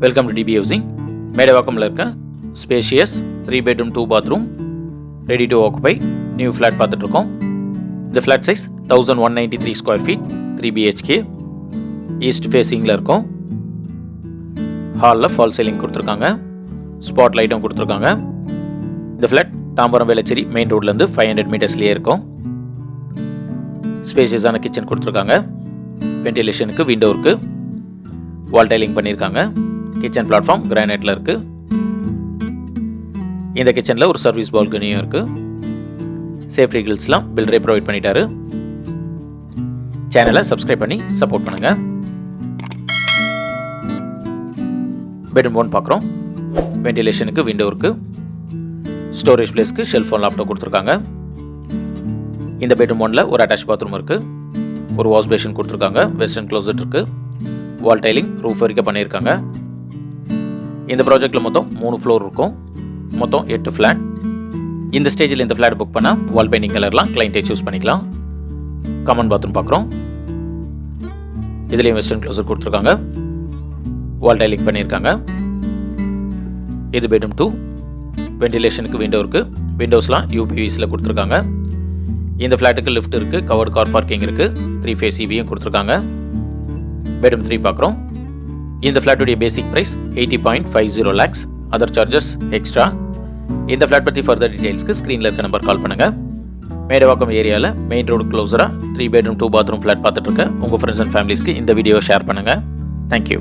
Welcome to டிபி housing. மேடவாக்கமில் இருக்க spacious 3 bedroom 2 bathroom ready to occupy new flat பார்த்துட்ருக்கோம். இந்த flat size 1193 square feet 3 BHK east ஃபேஸிங்கில் இருக்கும். ஹாலில் ஃபால் சீலிங் கொடுத்துருக்காங்க, ஸ்பாட் லைட்டும் கொடுத்துருக்காங்க. இந்த ஃப்ளாட் தாம்பரம் வேளச்சேரி மெயின் ரோட்லேருந்து 500 மீட்டர்ஸ்லேயே இருக்கும். ஸ்பேஷியஸான கிச்சன் கொடுத்துருக்காங்க, வென்டிலேஷனுக்கு விண்டோ இருக்குது, வால் டைலிங் பண்ணியிருக்காங்க. கிச்சன் பிளாட்ஃபார்ம் கிரானைட்டில் இருக்குது. இந்த கிச்சனில் ஒரு சர்வீஸ் பால்கனியும் இருக்குது. சேஃப்டி கிரில்ஸ்லாம் பில்டரே ப்ரொவைட் பண்ணிட்டாரு. சேனலை சப்ஸ்கிரைப் பண்ணி சப்போர்ட் பண்ணுங்கள். பெட்ரூம் 1 பார்க்குறோம். வென்டிலேஷனுக்கு விண்டோ இருக்குது. ஸ்டோரேஜ் பிளேஸ்க்கு ஷெல்ஃப் லாஃப்ட்டோ கொடுத்துருக்காங்க. இந்த பெட்ரூம் 1ல் ஒரு அட்டாச் பாத்ரூம் இருக்குது. ஒரு வாஷ் பேஷன் கொடுத்துருக்காங்க. வெஸ்டர்ன் க்ளோசட் இருக்குது. வால் டைலிங் ரூஃப் வரைக்கும் பண்ணியிருக்காங்க. இந்த ப்ராஜெக்டில் மொத்தம் 3 ஃப்ளோர் இருக்கும். மொத்தம் 8 ஃப்ளாட். இந்த ஸ்டேஜில் இந்த ஃப்ளாட் புக் பண்ணால் வால் பெயிண்டிங் கலர்லாம் கிளைண்ட்டே சூஸ் பண்ணிக்கலாம். காமன் பாத்ரூம் பார்க்குறோம். இதுலேயும் வெஸ்டர்ன் க்ளோசட் கொடுத்துருக்காங்க. வால் டைலிங் பண்ணியிருக்காங்க. இது பெட்ரூம் 2. வென்டிலேஷனுக்கு விண்டோ இருக்குது. விண்டோஸ்லாம் யூபிவிஸில் கொடுத்துருக்காங்க. இந்த ஃப்ளாட்டுக்கு லிஃப்ட் இருக்குது, கவர்டு கார் பார்க்கிங் இருக்குது, 3 phase EBயும் கொடுத்துருக்காங்க. பெட்ரூம் 3 பார்க்குறோம். இந்த ஃப்ளாட்டுடைய basic price 80.50 lakhs. Other charges extra. இந்த ஃப்ளாட் பற்றி ஃபர்தர் டீடைல்ஸ்க்கு ஸ்க்ரீனில் இருக்க நம்பர் கால் பண்ணுங்கள். மேடவாக்கம் ஏரியாவில் மெயின் ரோடு க்ளோஸராக 3 bedroom 2 bathroom ஃப்ளாட் பார்த்துட்டு இருக்க உங்கள் ஃப்ரெண்ட்ஸ் அண்ட் ஃபேமிலிஸ்க்கு இந்த வீடியோவை ஷேர் பண்ணுங்கள். தேங்க்யூ.